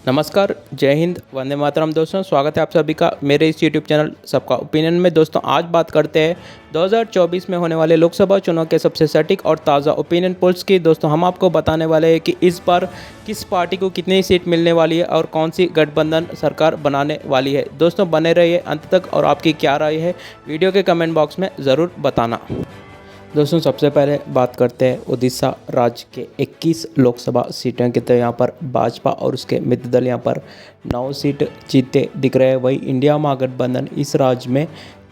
नमस्कार, जय हिंद, वंदे मातरम। दोस्तों, स्वागत है आप सभी का मेरे इस यूट्यूब चैनल सबका ओपिनियन में। दोस्तों, आज बात करते हैं 2024 में होने वाले लोकसभा चुनाव के सबसे सटीक और ताज़ा ओपिनियन पोल्स की। दोस्तों, हम आपको बताने वाले हैं कि इस बार किस पार्टी को कितनी सीट मिलने वाली है और कौन सी गठबंधन सरकार बनाने वाली है। दोस्तों, बने रहिए अंत तक और आपकी क्या राय है वीडियो के कमेंट बॉक्स में ज़रूर बताना। दोस्तों, सबसे पहले बात करते हैं उड़ीसा राज्य के 21 लोकसभा सीटें की। तो यहाँ पर भाजपा और उसके मित्र दल यहाँ पर 9 सीट जीतते दिख रहे हैं। वही इंडिया महागठबंधन इस राज्य में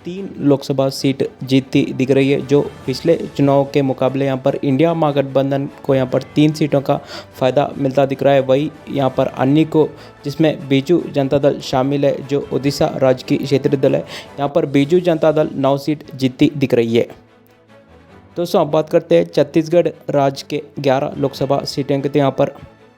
3 लोकसभा सीट जीतती दिख रही है, जो पिछले चुनाव के मुकाबले यहाँ पर इंडिया महागठबंधन को यहाँ पर 3 सीटों का फ़ायदा मिलता दिख रहा है। वही यहाँ पर अन्य को, जिसमें बीजू जनता दल शामिल है, जो उड़ीसा राज्य की क्षेत्रीय दल है, यहाँ पर बीजू जनता दल 9 सीट जीतती दिख रही है। दोस्तों, अब बात करते हैं छत्तीसगढ़ राज्य के 11 लोकसभा सीटें के। तो यहाँ पर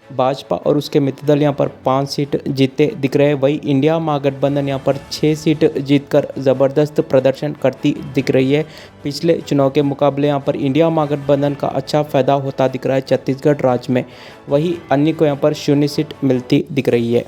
भाजपा और उसके मित्र दल यहाँ पर 5 सीट जीतते दिख रहे हैं। वही इंडिया महागठबंधन यहाँ पर 6 सीट जीतकर ज़बरदस्त प्रदर्शन करती दिख रही है। पिछले चुनाव के मुकाबले यहाँ पर इंडिया महागठबंधन का अच्छा फायदा होता दिख रहा है छत्तीसगढ़ राज्य में। वही अन्य को यहाँ पर 0 सीट मिलती दिख रही है।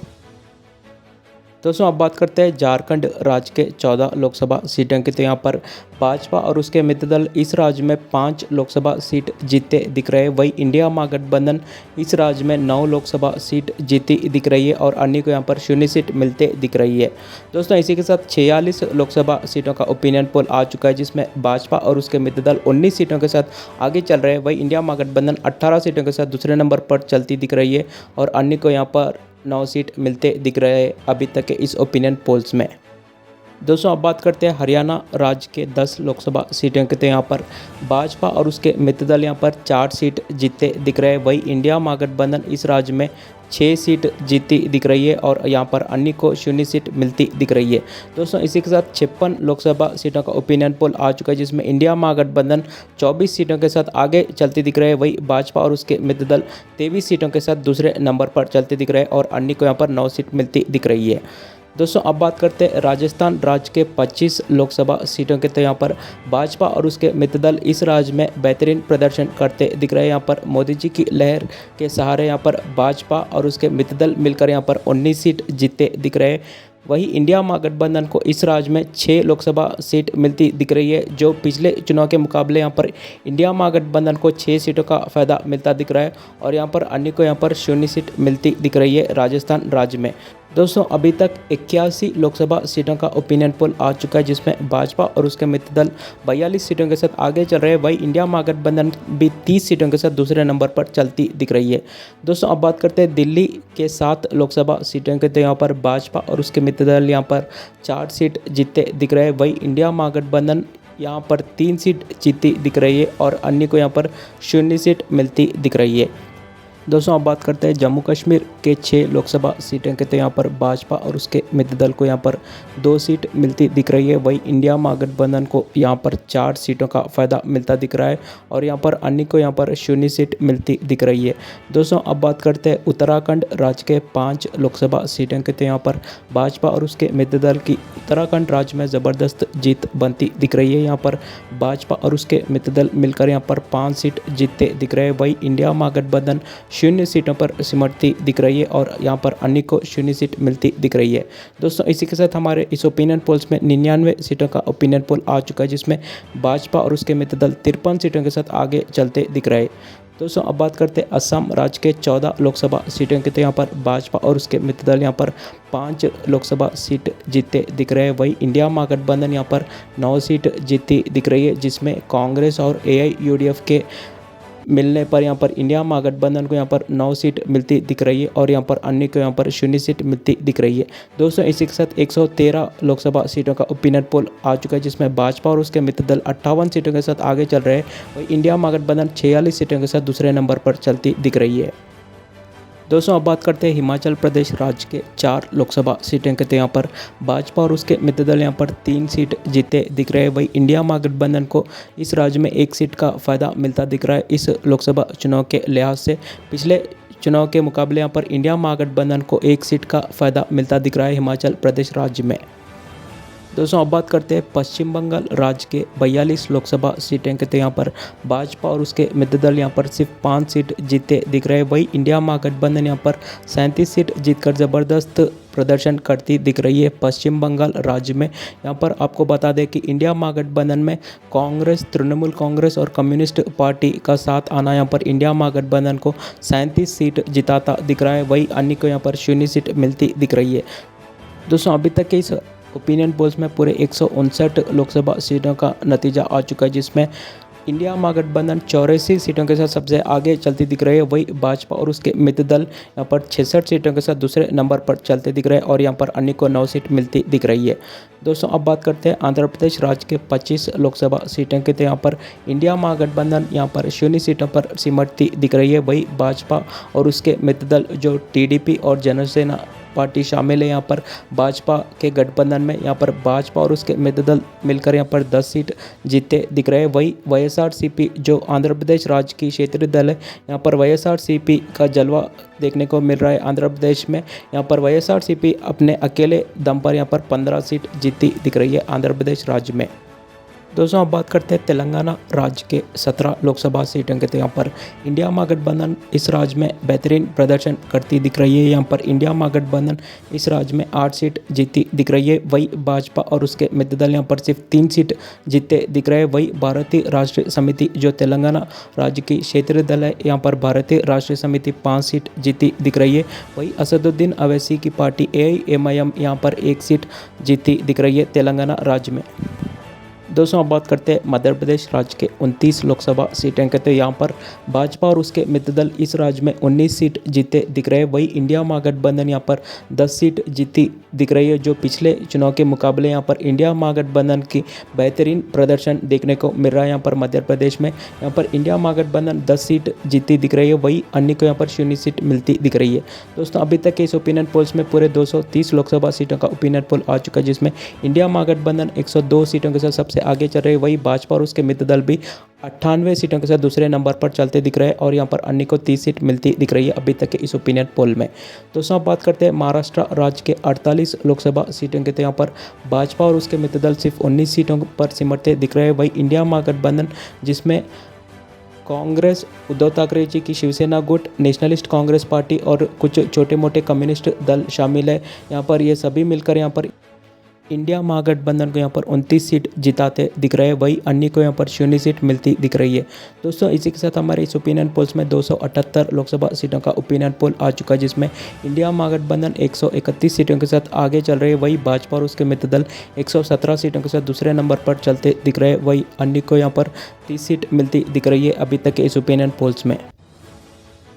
दोस्तों, अब बात करते हैं झारखंड राज्य के 14 लोकसभा सीटें की। तो यहाँ पर भाजपा और उसके मित्र दल इस राज्य में 5 लोकसभा सीट जीतते दिख रहे हैं। वही इंडिया महागठबंधन इस राज्य में 9 लोकसभा सीट जीती दिख रही है और अन्य को यहाँ पर 0 सीट मिलते दिख रही है। दोस्तों, इसी के साथ 46 लोकसभा सीटों का ओपिनियन पोल आ चुका है, जिसमें भाजपा और उसके मित्र दल 19 सीटों के साथ आगे चल रहे हैं। वही इंडिया महागठबंधन 18 सीटों के साथ दूसरे नंबर पर चलती दिख रही है और अन्य को यहाँ पर 9 सीट मिलते दिख रहे हैं अभी तक के इस ओपिनियन पोल्स में। दोस्तों, अब बात करते हैं हरियाणा राज्य के 10 लोकसभा सीटें के। तो यहाँ पर भाजपा और उसके मित्र दल यहाँ पर 4 सीट जीतते दिख रहे हैं। वही इंडिया महागठबंधन इस राज्य में 6 सीट जीती दिख रही है और यहाँ पर अन्य को 0 सीट मिलती दिख रही है। दोस्तों, इसी के साथ 56 लोकसभा सीटों का ओपिनियन पोल आ चुका है, जिसमें इंडिया महागठबंधन 24 सीटों के साथ आगे चलती दिख रहे हैं। वही भाजपा और उसके मित्र दल 23 सीटों के साथ दूसरे नंबर पर चलते दिख रहे हैं और अन्य को यहाँ पर 9 सीट मिलती दिख रही है। दोस्तों, अब बात करते हैं राजस्थान राज्य के 25 लोकसभा सीटों के। तो यहाँ पर भाजपा और उसके मित्र दल इस राज्य में बेहतरीन प्रदर्शन करते दिख रहे हैं। यहाँ पर मोदी जी की लहर के सहारे यहाँ पर भाजपा और उसके मित्र दल मिलकर यहाँ पर 19 सीट जीतते दिख रहे हैं। वही इंडिया महागठबंधन को इस राज्य में 6 लोकसभा सीट मिलती दिख रही है, जो पिछले चुनाव के मुकाबले यहाँ पर इंडिया महागठबंधन को 6 सीटों का फ़ायदा मिलता दिख रहा है और यहाँ पर अन्य को यहाँ पर 0 सीट मिलती दिख रही है राजस्थान राज्य में। दोस्तों, अभी तक 81 लोकसभा सीटों का ओपिनियन पोल आ चुका है, जिसमें भाजपा और उसके मित्र दल 42 सीटों के साथ आगे चल रहे हैं। वही इंडिया महागठबंधन भी 30 सीटों के साथ दूसरे नंबर पर चलती दिख रही है। दोस्तों, अब बात करते हैं दिल्ली के 7 लोकसभा सीटों के। तो यहाँ पर भाजपा और उसके मित्र दल यहाँ पर 4 सीट जीतते दिख रहे हैं। वही इंडिया महागठबंधन यहाँ पर 3 सीट जीती दिख रही है और अन्य को यहाँ पर 0 सीट मिलती दिख रही है। दोस्तों, अब बात करते हैं जम्मू कश्मीर के 6 लोकसभा सीटें के। तो यहाँ पर भाजपा और उसके मित्र दल को यहाँ पर 2 सीट मिलती दिख रही है। वही इंडिया महागठबंधन को यहाँ पर 4 सीटों का फ़ायदा मिलता दिख रहा है और यहाँ पर अन्य को यहाँ पर 0 सीट मिलती दिख रही है। दोस्तों, अब बात करते हैं उत्तराखंड राज्य के 5 लोकसभा सीटें के। तो यहाँ पर भाजपा और उसके मित्र दल की उत्तराखंड राज्य में ज़बरदस्त जीत बनती दिख रही है। यहाँ पर भाजपा और उसके मित्र दल मिलकर यहाँ पर 5 सीट जीतते दिख रहे हैं। वही इंडिया महागठबंधन 0 सीटों पर सिमटती दिख रही है और यहाँ पर अन्य को 0 सीट मिलती दिख रही है। दोस्तों, इसी के साथ हमारे इस ओपिनियन पोल्स में 99 सीटों का ओपिनियन पोल आ चुका है, जिसमें भाजपा और उसके मित्र दल 53 सीटों के साथ आगे चलते दिख रहे हैं। दोस्तों, अब बात करते हैं असम राज्य के 14 लोकसभा सीटें के। तो यहाँ पर भाजपा और उसके मित्र दल यहाँ पर 5 लोकसभा सीट जीतते दिख रहे हैं। वही इंडिया महागठबंधन यहाँ पर 9 सीट जीतती दिख रही है, जिसमें कांग्रेस और AIUDF के मिलने पर यहाँ पर इंडिया महागठबंधन को यहाँ पर 9 सीट मिलती दिख रही है और यहाँ पर अन्य को यहाँ पर 0 सीट मिलती दिख रही है। दोस्तों, इसी के साथ 113 लोकसभा सीटों का ओपिनियन पोल आ चुका है, जिसमें भाजपा और उसके मित्र दल 58 सीटों के साथ आगे चल रहे हैं। वही इंडिया महागठबंधन 46 सीटों के साथ दूसरे नंबर पर चलती दिख रही है। दोस्तों, अब बात करते हैं हिमाचल प्रदेश राज्य के 4 लोकसभा सीटें के। तो यहाँ पर भाजपा और उसके मित्र दल यहाँ पर 3 सीट जीते दिख रहे हैं। वही इंडिया महागठबंधन को इस राज्य में 1 सीट का फ़ायदा मिलता दिख रहा है। इस लोकसभा चुनाव के लिहाज से पिछले चुनाव के मुकाबले यहाँ पर इंडिया महागठबंधन को 1 सीट का फ़ायदा मिलता दिख रहा है हिमाचल प्रदेश राज्य में। दोस्तों अब बात करते हैं पश्चिम बंगाल राज्य के 42 लोकसभा सीटें के, तो यहाँ पर भाजपा और उसके मित्र दल यहाँ पर सिर्फ 5 सीट जीते दिख रहे हैं। वही इंडिया महागठबंधन यहाँ पर 37 सीट जीतकर ज़बरदस्त प्रदर्शन करती दिख रही है पश्चिम बंगाल राज्य में। यहाँ पर आपको बता दें कि इंडिया महागठबंधन में कांग्रेस, तृणमूल कांग्रेस और कम्युनिस्ट पार्टी का साथ आना यहाँ पर इंडिया महागठबंधन को 37 सीट जिताता दिख रहा है। वही अन्य को यहाँ पर 0 सीट मिलती दिख रही है। दोस्तों अभी तक के इस ओपिनियन पोल्स में पूरे 159 लोकसभा सीटों का नतीजा आ चुका है, जिसमें इंडिया महागठबंधन 84 सीटों के साथ सबसे आगे चलती दिख रही है। वही भाजपा और उसके मित्र दल यहाँ पर 66 सीटों के साथ दूसरे नंबर पर चलते दिख रहे हैं और यहाँ पर अन्य को 9 सीट मिलती दिख रही है। दोस्तों अब बात करते हैं आंध्र प्रदेश राज्य के 25 लोकसभा सीटें के, तो यहाँ पर इंडिया महागठबंधन यहाँ पर 0 सीटों पर सिमटती दिख रही है। वही भाजपा और उसके मित्र दल जो टीडीपी और जनसेना पार्टी शामिल है यहाँ पर भाजपा के गठबंधन में, यहाँ पर भाजपा और उसके मित्र दल मिलकर यहाँ पर 10 सीट जीते दिख रहे हैं। वही वाईएसआरसीपी जो आंध्र प्रदेश राज्य की क्षेत्रीय दल है, यहाँ पर वाईएसआरसीपी का जलवा देखने को मिल रहा है आंध्र प्रदेश में। यहाँ पर वाईएसआरसीपी अपने अकेले दम पर यहाँ पर 15 सीट जीती दिख रही है आंध्र प्रदेश राज्य में। दोस्तों अब बात करते हैं तेलंगाना राज्य के 17 लोकसभा सीटों के, तो यहाँ पर इंडिया महागठबंधन इस राज्य में बेहतरीन प्रदर्शन करती दिख रही है। यहाँ पर इंडिया महागठबंधन इस राज्य में 8 सीट जीती दिख रही है। वही भाजपा और उसके मित्र दल यहाँ पर सिर्फ 3 सीट जीते दिख रहे हैं। वही भारतीय राष्ट्रीय समिति जो तेलंगाना राज्य की क्षेत्रीय दल है, यहाँ पर भारतीय राष्ट्रीय समिति 5 सीट जीती दिख रही है। वही असदुद्दीन अवैसी की पार्टी AIMIM यहाँ पर 1 सीट जीती दिख रही है तेलंगाना राज्य में। दोस्तों अब बात करते हैं मध्य प्रदेश राज्य के 29 लोकसभा सीटें के, तो यहाँ पर भाजपा और उसके मित्र दल इस राज्य में 19 सीट जीते दिख रहे हैं। वही इंडिया महागठबंधन यहाँ पर 10 सीट जीती दिख रही है, जो पिछले चुनाव के मुकाबले यहाँ पर इंडिया महागठबंधन की बेहतरीन प्रदर्शन देखने को मिल रहा है। यहाँ पर मध्य प्रदेश में यहाँ पर इंडिया महागठबंधन 10 सीट जीती दिख रही है। वही अन्य को यहाँ पर 0 सीट मिलती दिख रही है। दोस्तों अभी तक के इस ओपिनियन पोल्स में पूरे 230 लोकसभा सीटों का ओपिनियन पोल आ चुका है, जिसमें इंडिया महागठबंधन 102 सीटों के साथ सबसे आगे चल रहे हैं। वही भाजपा और उसके मित्र दल भी 98 सीटों के साथ दूसरे नंबर पर चलते दिख रहे हैं और यहाँ पर अन्य को 30 सीट मिलती दिख रही है अभी तक के इस ओपिनियन पोल में। दोस्तों अब बात करते हैं महाराष्ट्र राज्य के 48 लोकसभा सीटों के, तो यहाँ पर भाजपा और उसके मित्र दल सिर्फ 19 सीटों पर सिमटते दिख रहे हैं। वही इंडिया महागठबंधन जिसमें कांग्रेस, उद्धव ठाकरे जी की शिवसेना गुट, नेशनलिस्ट कांग्रेस पार्टी और कुछ छोटे मोटे कम्युनिस्ट दल शामिल है, यहाँ पर ये सभी मिलकर यहाँ पर इंडिया महागठबंधन को यहाँ पर 29 सीट जिताते दिख रहे हैं। वही अन्य को यहाँ पर 0 सीट मिलती दिख रही है। दोस्तों इसी के साथ हमारे इस ओपिनियन पोल्स में 278 लोकसभा सीटों का ओपिनियन पोल आ चुका है, जिसमें इंडिया महागठबंधन 131 सीटों के साथ आगे चल रही है। वही भाजपा और उसके मित्र दल 117 सीटों के साथ दूसरे नंबर पर चलते दिख रहे हैं। वही अन्य को यहाँ पर 30 सीट मिलती दिख रही है अभी तक के इस ओपिनियन पोल्स में।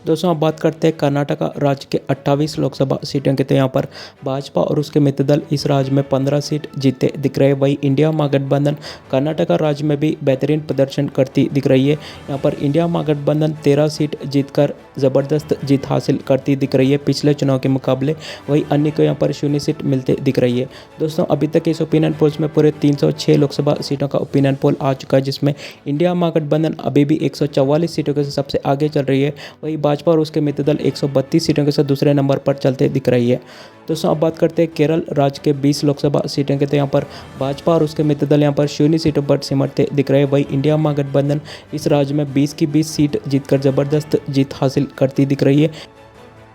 दोस्तों अब बात करते हैं कर्नाटका राज्य के 28 लोकसभा सीटों के, तो यहाँ पर भाजपा और उसके मित्र दल इस राज्य में 15 सीट जीते दिख रहे हैं। वही इंडिया महागठबंधन कर्नाटका राज्य में भी बेहतरीन प्रदर्शन करती दिख रही है। यहाँ पर इंडिया महागठबंधन 13 सीट जीतकर ज़बरदस्त जीत हासिल करती दिख रही है पिछले चुनाव के मुकाबले। वही अन्य को यहाँ पर 0 सीट मिलते दिख रही है। दोस्तों अभी तक इस ओपिनियन पोल्स में पूरे 306 लोकसभा सीटों का ओपिनियन पोल आ चुका है, जिसमें इंडिया महागठबंधन अभी भी 144 सीटों के सबसे आगे चल रही है। वही भाजपा और उसके मित्र दल 132 सीटों के साथ दूसरे नंबर पर चलते दिख रही है। दोस्तों अब बात करते हैं केरल राज्य के 20 लोकसभा सीटें के, तो यहाँ पर भाजपा और उसके मित्र दल यहाँ पर 0 सीटों पर सिमटते दिख रहे हैं। वही इंडिया महागठबंधन इस राज्य में 20 की 20 सीट जीतकर ज़बरदस्त जीत हासिल करती दिख रही है।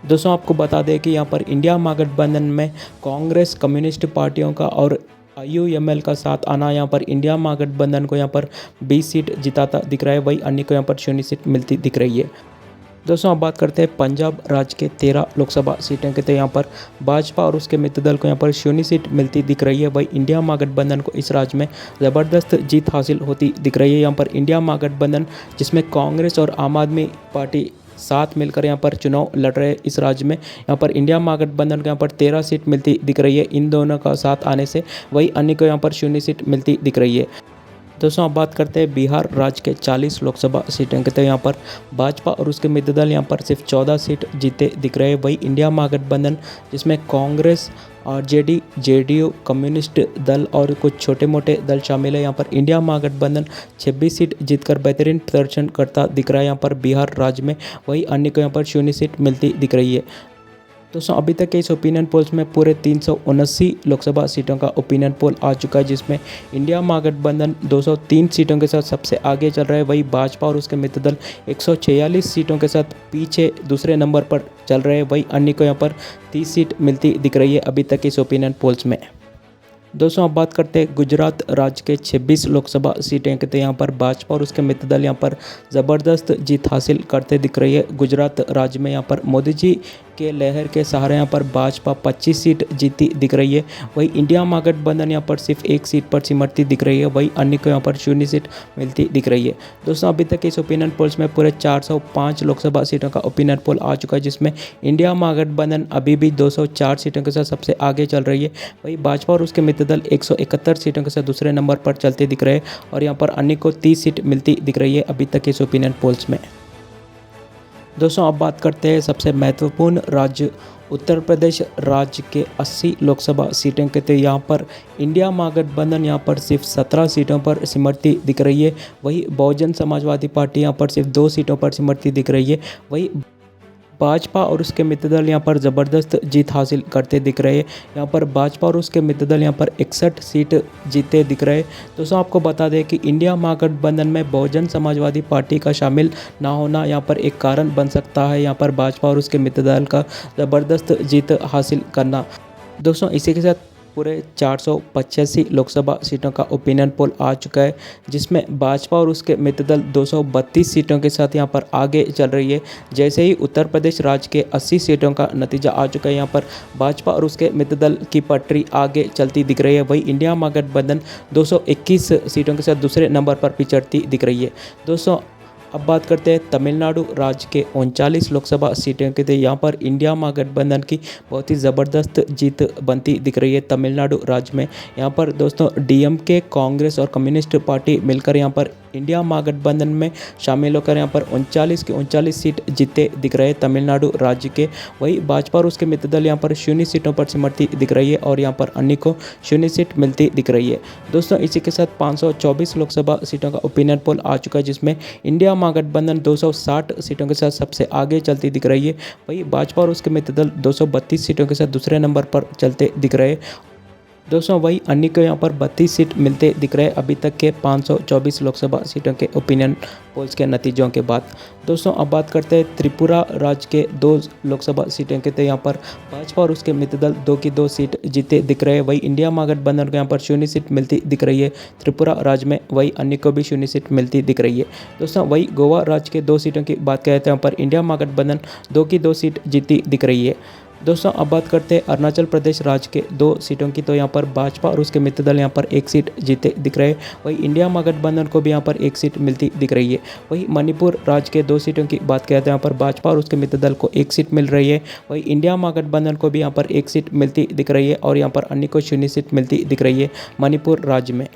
दोस्तों आपको बता दें कि यहाँ पर इंडिया महागठबंधन में कांग्रेस, कम्युनिस्ट पार्टियों का और IUML का साथ आना यहाँ पर इंडिया महागठबंधन को यहाँ पर 20 सीट जिताता दिख रहा है। वही अन्य को यहाँ पर 0 सीट मिलती दिख रही है। दोस्तों अब बात करते हैं पंजाब राज्य के 13 लोकसभा सीटें के, तो यहाँ पर भाजपा और उसके मित्र दल को यहाँ पर 0 सीट मिलती दिख रही है। वही इंडिया महागठबंधन को इस राज्य में ज़बरदस्त जीत हासिल होती दिख रही है। यहाँ पर इंडिया महागठबंधन जिसमें कांग्रेस और आम आदमी पार्टी साथ मिलकर यहाँ पर चुनाव लड़ रहे हैं इस राज्य में, यहाँ पर इंडिया महागठबंधन को यहाँ पर 13 सीट मिलती दिख रही है इन दोनों का साथ आने से। वही अन्य को यहाँ पर 0 सीट मिलती दिख रही है। दोस्तों अब बात करते हैं बिहार राज्य के 40 लोकसभा सीटें के, तो यहाँ पर भाजपा और उसके मित्र दल यहाँ पर सिर्फ 14 सीट जीते दिख रहे हैं। वही इंडिया महागठबंधन जिसमें कांग्रेस, RJD, JDU, कम्युनिस्ट दल और कुछ छोटे मोटे दल शामिल है, यहाँ पर इंडिया महागठबंधन 26 सीट जीतकर बेहतरीन प्रदर्शन करता दिख रहा है यहाँ पर बिहार राज्य में। वही अन्य को यहाँ पर 0 सीट मिलती दिख रही है। दोस्तों अभी तक के इस ओपिनियन पोल्स में पूरे 379 लोकसभा सीटों का ओपिनियन पोल आ चुका है, जिसमें इंडिया महागठबंधन 203 सीटों के साथ सबसे आगे चल रहा है। वही भाजपा और उसके मित्र दल 146 सीटों के साथ पीछे दूसरे नंबर पर चल रहे हैं। वही अन्य को यहाँ पर 30 सीट मिलती दिख रही है अभी तक के इस ओपिनियन पोल्स में। दोस्तों अब बात करते हैं गुजरात राज्य के 26 लोकसभा सीटें के, तो यहाँ पर भाजपा और उसके मित्र दल यहाँ पर ज़बरदस्त जीत हासिल करते दिख रही है। गुजरात राज्य में यहाँ पर मोदी जी के लहर के सहारे यहाँ पर भाजपा 25 सीट जीती दिख रही है। वही इंडिया महागठबंधन यहाँ पर सिर्फ 1 सीट पर सिमटती दिख रही है। वही अन्य को यहाँ पर 0 सीट मिलती दिख रही है। दोस्तों अभी तक इस ओपिनियन पोल्स में पूरे 405 लोकसभा सीटों का ओपिनियन पोल आ चुका है, जिसमें इंडिया महागठबंधन अभी भी 204 सीटों के साथ सबसे आगे चल रही है। वही भाजपा और उसके मित्र दल 171 सीटों के साथ दूसरे नंबर पर चलते दिख रहे हैं और यहाँ पर अन्य को 30 सीट मिलती दिख रही है अभी तक इस ओपिनियन पोल्स में। दोस्तों अब बात करते हैं सबसे महत्वपूर्ण राज्य उत्तर प्रदेश राज्य के 80 लोकसभा सीटें के, तो यहाँ पर इंडिया महागठबंधन यहाँ पर सिर्फ 17 सीटों पर सिमटती दिख रही है। वही बहुजन समाजवादी पार्टी यहाँ पर सिर्फ 2 सीटों पर सिमटती दिख रही है। वही भाजपा और उसके मित्र दल यहाँ पर ज़बरदस्त जीत हासिल करते दिख रहे हैं। यहाँ पर भाजपा और उसके मित्र दल यहाँ पर 61 सीट जीते दिख रहे हैं। दोस्तों आपको बता दें कि इंडिया महागठबंधन में बहुजन समाजवादी पार्टी का शामिल ना होना यहाँ पर एक कारण बन सकता है, यहाँ पर भाजपा और उसके मित्र दल का ज़बरदस्त जीत हासिल करना। दोस्तों इसी के साथ पूरे 485 लोकसभा सीटों का ओपिनियन पोल आ चुका है, जिसमें भाजपा और उसके मित्र दल 232 सीटों के साथ यहाँ पर आगे चल रही है। जैसे ही उत्तर प्रदेश राज्य के 80 सीटों का नतीजा आ चुका है, यहाँ पर भाजपा और उसके मित्र दल की पटरी आगे चलती दिख रही है। वही इंडिया महागठबंधन 221 सीटों के साथ दूसरे नंबर पर पिछड़ती दिख रही है। दोस्तों अब बात करते हैं तमिलनाडु राज्य के 39 लोकसभा सीटें के, थे यहाँ पर इंडिया महागठबंधन की बहुत ही ज़बरदस्त जीत बनती दिख रही है तमिलनाडु राज्य में। यहाँ पर दोस्तों डीएमके, कांग्रेस और कम्युनिस्ट पार्टी मिलकर यहाँ पर इंडिया महागठबंधन में शामिल होकर यहाँ पर 39 की 39 सीट जीते दिख रहे हैं तमिलनाडु राज्य के। वही भाजपा और उसके मित्र दल यहाँ पर 0 सीटों पर सिमटती दिख रही है और यहाँ पर अन्य को 0 सीट मिलती दिख रही है। दोस्तों इसी के साथ 524 लोकसभा सीटों का ओपिनियन पोल आ चुका है, जिसमें इंडिया महागठबंधन 260 सीटों के साथ सबसे आगे चलती दिख रही है। वही भाजपा और उसके मित्र दल 232 सीटों के साथ दूसरे नंबर पर चलते दिख रहे हैं। दोस्तों वही अन्य को यहाँ पर 32 सीट मिलते दिख रहे हैं अभी तक के 524 लोकसभा सीटों के ओपिनियन पोल्स के नतीजों के बाद। दोस्तों अब बात करते हैं त्रिपुरा राज्य के 2 लोकसभा सीटें के, तो यहाँ पर भाजपा और उसके मित्र दल 2 की 2 सीट जीते दिख रहे हैं। वही इंडिया महागठबंधन को यहाँ पर 0 सीट मिलती दिख रही है त्रिपुरा राज्य में। वही अन्य को भी 0 सीट मिलती दिख रही है। दोस्तों वही गोवा राज्य के 2 सीटों की बात करें तो यहाँ पर इंडिया महागठबंधन 2 की 2 सीट जीती दिख रही है। दोस्तों अब बात करते हैं अरुणाचल प्रदेश राज्य के 2 सीटों की, तो यहाँ पर भाजपा और उसके मित्र दल यहाँ पर 1 सीट जीते दिख रहे हैं। वही इंडिया महागठबंधन को भी यहाँ पर 1 सीट मिलती दिख रही है। वही मणिपुर राज्य के 2 सीटों की बात करें तो यहाँ पर भाजपा और उसके मित्र दल को 1 सीट मिल रही है। वही इंडिया महागठबंधन को भी यहाँ पर 1 सीट मिलती दिख रही है और यहाँ पर अन्य को 0 सीट मिलती दिख रही है मणिपुर राज्य में।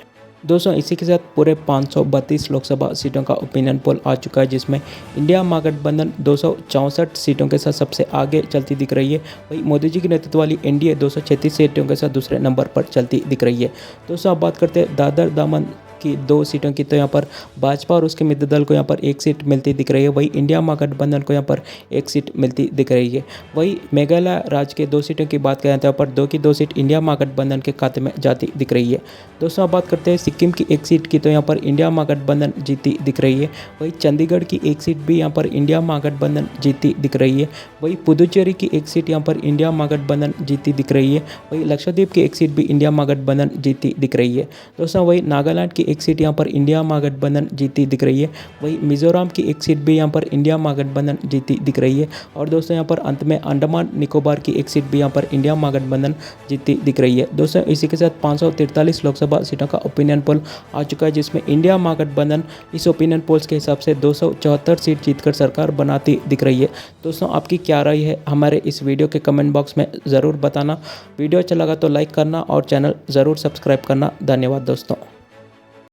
दोस्तों इसी के साथ पूरे 532 लोकसभा सीटों का ओपिनियन पोल आ चुका है, जिसमें इंडिया महागठबंधन 264 सीटों के साथ सबसे आगे चलती दिख रही है। वही मोदी जी के नेतृत्व वाली एनडीए 236 सीटों के साथ दूसरे नंबर पर चलती दिख रही है। दोस्तों अब बात करते हैं दादर दमन की 2 सीटों की, तो यहाँ पर भाजपा और उसके मित्र दल को यहाँ पर 1 सीट मिलती दिख रही है। वही इंडिया महागठबंधन को यहाँ पर 1 सीट मिलती दिख रही है। वही मेघालय राज्य के 2 सीटों की बात करें तो यहाँ पर 2 की 2 सीट इंडिया महागठबंधन के खाते में जाती दिख रही है। दोस्तों अब बात करते हैं सिक्किम की 1 सीट की, तो यहाँ पर इंडिया महागठबंधन जीती दिख रही है। वही चंडीगढ़ की 1 सीट भी यहाँ पर इंडिया महागठबंधन जीती दिख रही है। वही पुदुचेरी की 1 सीट यहाँ पर इंडिया महागठबंधन जीती दिख रही है। वही लक्षद्वीप की 1 सीट भी इंडिया महागठबंधन जीती दिख रही है। दोस्तों वही नागालैंड की 1 सीट यहाँ पर इंडिया महागठबंधन जीती दिख रही है। वही मिजोरम की 1 सीट भी यहाँ पर इंडिया महागठबंधन जीती दिख रही है। और दोस्तों यहाँ पर अंत में अंडमान निकोबार की 1 सीट भी यहाँ पर इंडिया महागठबंधन जीती दिख रही है। दोस्तों इसी के साथ 543 लोकसभा सीटों का ओपिनियन पोल आ चुका है, जिसमें इंडिया महागठबंधन इस ओपिनियन पोल्स के हिसाब से 274 सीट जीतकर सरकार बनाती दिख रही है। दोस्तों आपकी क्या राय है हमारे इस वीडियो के कमेंट बॉक्स में ज़रूर बताना। वीडियो अच्छा लगा तो लाइक करना और चैनल ज़रूर सब्सक्राइब करना। धन्यवाद दोस्तों।